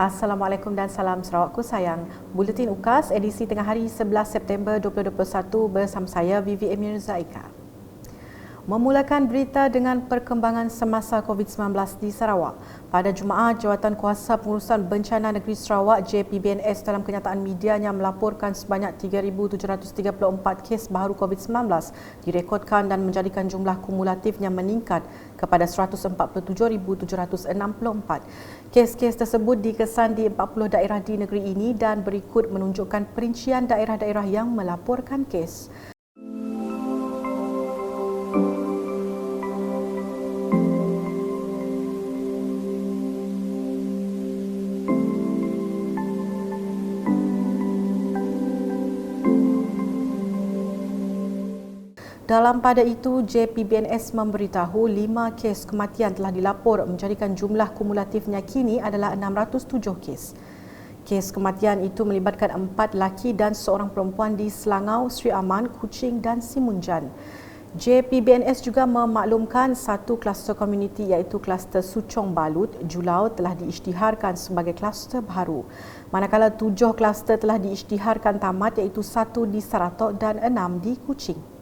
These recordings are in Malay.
Assalamualaikum dan salam Sarawakku sayang. Buletin UKAS edisi tengah hari 11 September 2021 bersama saya Vivi Emir Zaika. Memulakan berita dengan perkembangan semasa COVID-19 di Sarawak. Pada Jumaat, Jawatankuasa Pengurusan Bencana Negeri Sarawak JPBNS dalam kenyataan medianya melaporkan sebanyak 3,734 kes baharu COVID-19 direkodkan dan menjadikan jumlah kumulatifnya meningkat kepada 147,764. Kes-kes tersebut dikesan di 40 daerah di negeri ini dan berikut menunjukkan perincian daerah-daerah yang melaporkan kes. Dalam pada itu, JPBNS memberitahu 5 kes kematian telah dilapor menjadikan jumlah kumulatifnya kini adalah 607 kes. Kes kematian itu melibatkan 4 lelaki dan seorang perempuan di Selangau, Sri Aman, Kuching dan Simunjan. JPBNS juga memaklumkan satu kluster komuniti iaitu kluster Suchong Balut, Julau telah diisytiharkan sebagai kluster baharu. Manakala 7 kluster telah diisytiharkan tamat iaitu 1 di Saratok dan 6 di Kuching.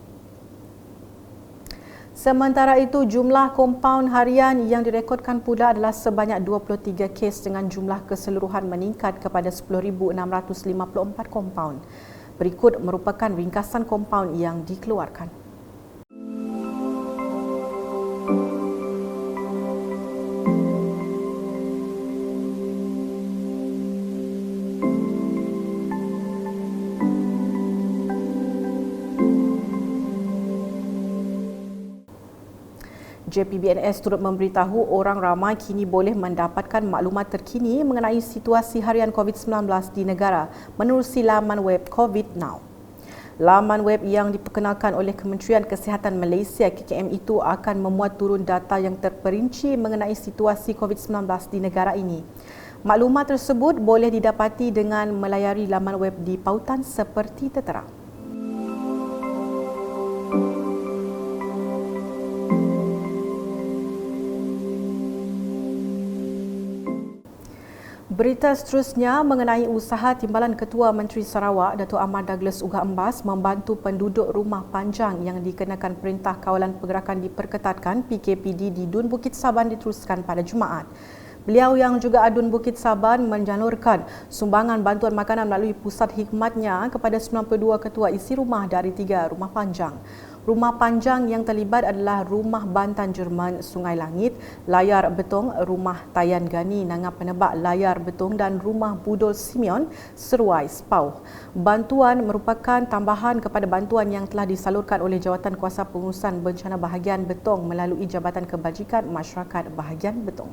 Sementara itu, jumlah kompaun harian yang direkodkan pula adalah sebanyak 23 kes dengan jumlah keseluruhan meningkat kepada 10,654 kompaun. Berikut merupakan ringkasan kompaun yang dikeluarkan. JPBNS turut memberitahu orang ramai kini boleh mendapatkan maklumat terkini mengenai situasi harian COVID-19 di negara menerusi laman web COVID Now. Laman web yang diperkenalkan oleh Kementerian Kesihatan Malaysia KKM itu akan memuat turun data yang terperinci mengenai situasi COVID-19 di negara ini. Maklumat tersebut boleh didapati dengan melayari laman web di pautan seperti tertera. Berita seterusnya mengenai usaha Timbalan Ketua Menteri Sarawak, Datuk Ahmad Douglas Ugah Embas membantu penduduk rumah panjang yang dikenakan Perintah Kawalan Pergerakan Diperketatkan PKPD di Dun Bukit Saban diteruskan pada Jumaat. Beliau yang juga Adun Bukit Saban menjalurkan sumbangan bantuan makanan melalui pusat hikmatnya kepada 92 ketua isi rumah dari 3 rumah panjang. Rumah panjang yang terlibat adalah Rumah Bantan Jerman Sungai Langit, Layar Betong, Rumah Tayan Gani Nangap Penebak Layar Betong dan Rumah Budol Simeon Seruai Sepauh. Bantuan merupakan tambahan kepada bantuan yang telah disalurkan oleh Jawatankuasa Pengurusan Bencana Bahagian Betong melalui Jabatan Kebajikan Masyarakat Bahagian Betong.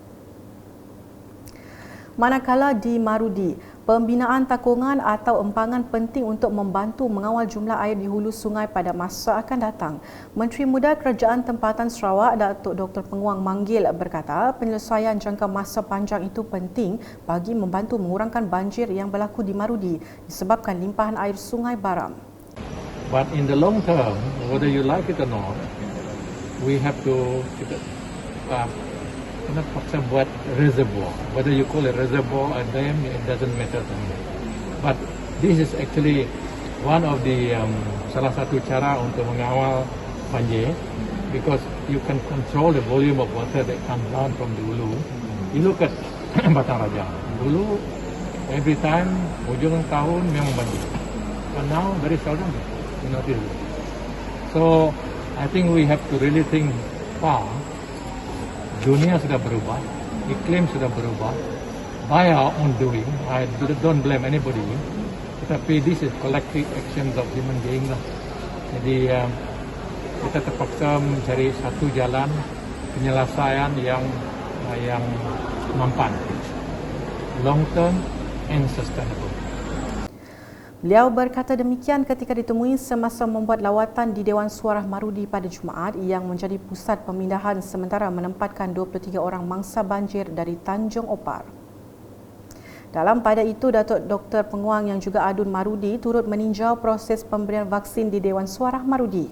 Manakala di Marudi, pembinaan takungan atau empangan penting untuk membantu mengawal jumlah air di hulu sungai pada masa akan datang. Menteri Muda Kerajaan Tempatan Sarawak, Datuk Dr. Penguang Manggil berkata, penyelesaian jangka masa panjang itu penting bagi membantu mengurangkan banjir yang berlaku di Marudi disebabkan limpahan air Sungai Baram. But in the long term, whether you like it or not, we have to not paksa buat reservoir. Whether you call it reservoir or dam, it doesn't matter to me. But this is actually one of the salah satu cara untuk mengawal banjir, because you can control the volume of water that comes down from the hulu. You look at Batang Raja. Dulu every time hujung tahun memang banjir. But now very seldom you notice. So I think we have to really think far. Dunia sudah berubah, iklim sudah berubah, by our own doing. I don't blame anybody, tetapi this is collective actions of human being lah. Jadi kita terpaksa mencari satu jalan penyelesaian yang mampan, long term and sustainable. Beliau berkata demikian ketika ditemui semasa membuat lawatan di Dewan Suara Marudi pada Jumaat yang menjadi pusat pemindahan sementara menempatkan 23 orang mangsa banjir dari Tanjung Opar. Dalam pada itu, Datuk Dr. Penguang yang juga Adun Marudi turut meninjau proses pemberian vaksin di Dewan Suara Marudi.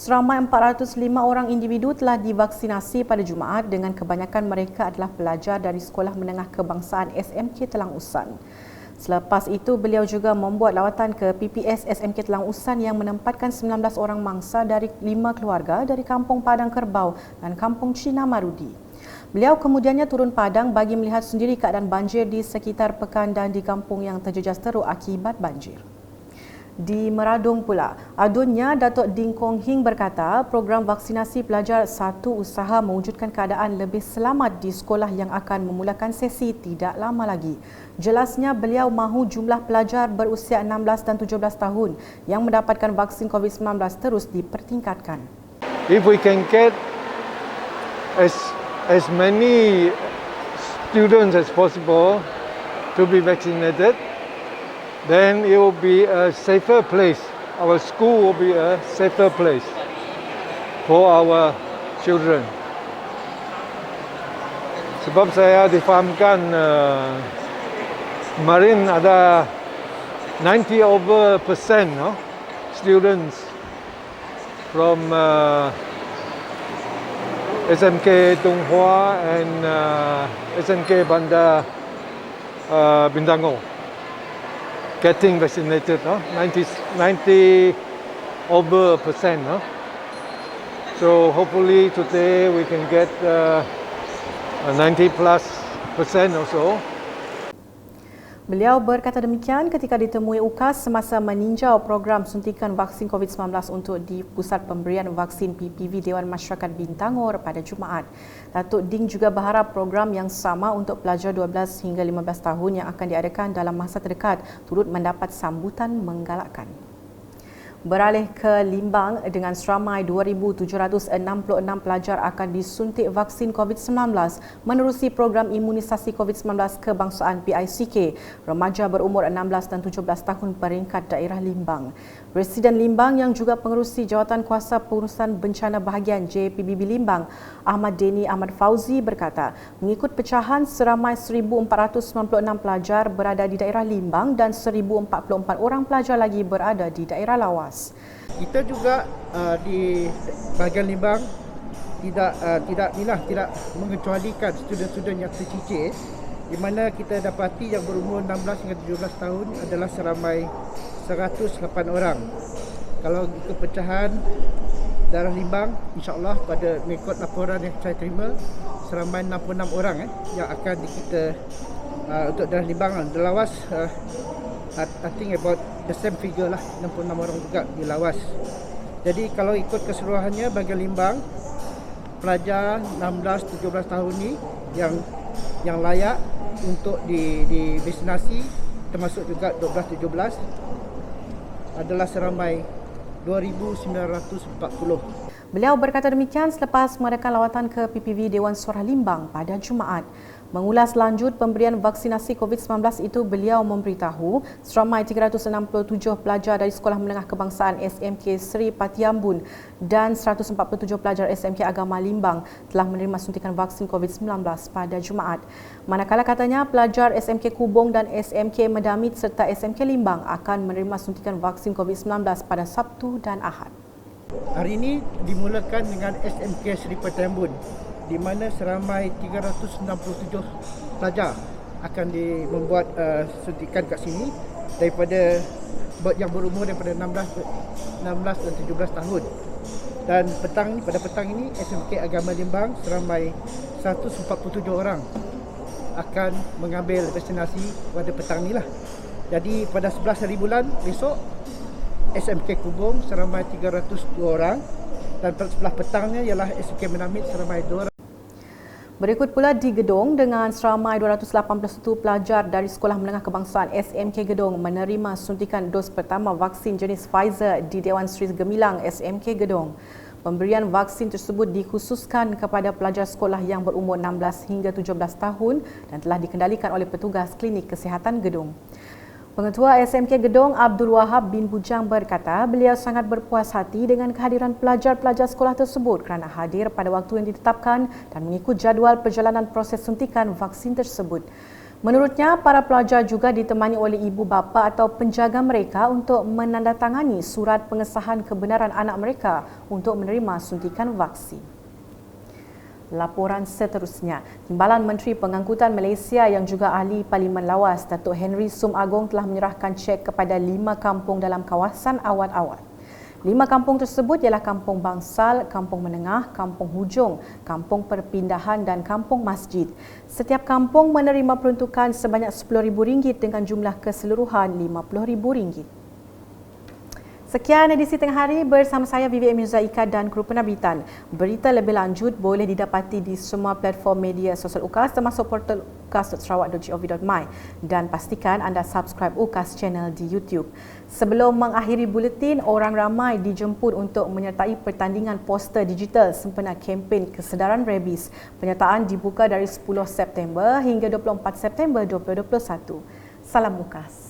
Seramai 405 orang individu telah divaksinasi pada Jumaat dengan kebanyakan mereka adalah pelajar dari Sekolah Menengah Kebangsaan SMK Telang Usan. Selepas itu, beliau juga membuat lawatan ke PPS SMK Telang Usan yang menempatkan 19 orang mangsa dari 5 keluarga dari Kampung Padang Kerbau dan Kampung Cina Marudi. Beliau kemudiannya turun padang bagi melihat sendiri keadaan banjir di sekitar pekan dan di kampung yang terjejas teruk akibat banjir. Di Meradung pula, adunnya Datuk Ding Kong Hing berkata program vaksinasi pelajar satu usaha mewujudkan keadaan lebih selamat di sekolah yang akan memulakan sesi tidak lama lagi. Jelasnya beliau mahu jumlah pelajar berusia 16 dan 17 tahun yang mendapatkan vaksin COVID-19 terus dipertingkatkan. If we can get as many students as possible to be vaccinated, then it will be a safer place. Our school will be a safer place for our children. Sebab saya difahamkan kemarin ada 90% students from SMK Donghua and SMK Bandar Bintango getting vaccinated, 90% So hopefully today we can get 90+% or so. Beliau berkata demikian ketika ditemui UKAS semasa meninjau program suntikan vaksin COVID-19 untuk di Pusat Pemberian Vaksin PPV Dewan Masyarakat Bintangor pada Jumaat. Datuk Ding juga berharap program yang sama untuk pelajar 12 hingga 15 tahun yang akan diadakan dalam masa terdekat turut mendapat sambutan menggalakkan. Beralih ke Limbang, dengan seramai 2,766 pelajar akan disuntik vaksin COVID-19 menerusi program imunisasi COVID-19 kebangsaan PICK remaja berumur 16 dan 17 tahun peringkat daerah Limbang. Presiden Limbang yang juga pengerusi Jawatan Kuasa Pengurusan Bencana Bahagian JPBB Limbang, Ahmad Deni Ahmad Fauzi berkata, mengikut pecahan seramai 1,496 pelajar berada di daerah Limbang dan 1,044 orang pelajar lagi berada di daerah lawas. Kita juga di bahagian Limbang tidak mengecualikan student-student yang tercicir, di mana kita dapati yang berumur 16 hingga 17 tahun adalah seramai 108 orang. Kalau ikut pecahan daerah Limbang, insya-Allah pada mengikut laporan yang saya terima, seramai 66 orang yang akan kita untuk daerah Limbang. Di lawas I think about the same figure lah, 66 orang juga di lawas. Jadi kalau ikut keseluruhannya bagi Limbang, pelajar 16-17 tahun ni yang layak untuk di vaksinasi, termasuk juga 12-17 adalah seramai 2,940. Beliau berkata demikian selepas mengadakan lawatan ke PPV Dewan Suara Limbang pada Jumaat. Mengulas lanjut pemberian vaksinasi COVID-19 itu, beliau memberitahu seramai 367 pelajar dari Sekolah Menengah Kebangsaan SMK Seri Patiambun dan 147 pelajar SMK Agama Limbang telah menerima suntikan vaksin COVID-19 pada Jumaat. Manakala katanya pelajar SMK Kubong dan SMK Medamit serta SMK Limbang akan menerima suntikan vaksin COVID-19 pada Sabtu dan Ahad. Hari ini dimulakan dengan SMK Seri Patiambun, di mana seramai 367 pelajar akan membuat suntikan kat sini daripada yang berumur daripada 16 dan 17 tahun. Dan pada petang ini SMK Agama Limbang seramai 147 orang akan mengambil vaksinasi pada petang inilah. Jadi pada 11 hari bulan besok SMK Kubong seramai 302 orang dan sebelah petangnya ialah SMK Menamit seramai 2 orang. Berikut pula di Gedong, dengan seramai 281 pelajar dari Sekolah Menengah Kebangsaan SMK Gedong menerima suntikan dos pertama vaksin jenis Pfizer di Dewan Seri Gemilang SMK Gedong. Pemberian vaksin tersebut dikhususkan kepada pelajar sekolah yang berumur 16 hingga 17 tahun dan telah dikendalikan oleh petugas klinik kesihatan Gedong. Pengetua SMK Gedong Abdul Wahab bin Bujang berkata beliau sangat berpuas hati dengan kehadiran pelajar-pelajar sekolah tersebut kerana hadir pada waktu yang ditetapkan dan mengikut jadual perjalanan proses suntikan vaksin tersebut. Menurutnya, para pelajar juga ditemani oleh ibu bapa atau penjaga mereka untuk menandatangani surat pengesahan kebenaran anak mereka untuk menerima suntikan vaksin. Laporan seterusnya, Timbalan Menteri Pengangkutan Malaysia yang juga ahli Parlimen Lawas, Datuk Henry Sum Agong telah menyerahkan cek kepada 5 kampung dalam kawasan awal-awal. 5 kampung tersebut ialah Kampung Bangsal, Kampung Menengah, Kampung Hujung, Kampung Perpindahan dan Kampung Masjid. Setiap kampung menerima peruntukan sebanyak RM10,000 dengan jumlah keseluruhan RM50,000. Sekian edisi tengah hari bersama saya Vivi Mirza Ika dan kru penerbitan. Berita lebih lanjut boleh didapati di semua platform media sosial UKAS termasuk portal ukas.sarawak.gov.my dan pastikan anda subscribe UKAS channel di YouTube. Sebelum mengakhiri buletin, orang ramai dijemput untuk menyertai pertandingan poster digital sempena kempen kesedaran rabies. Penyertaan dibuka dari 10 September hingga 24 September 2021. Salam UKAS.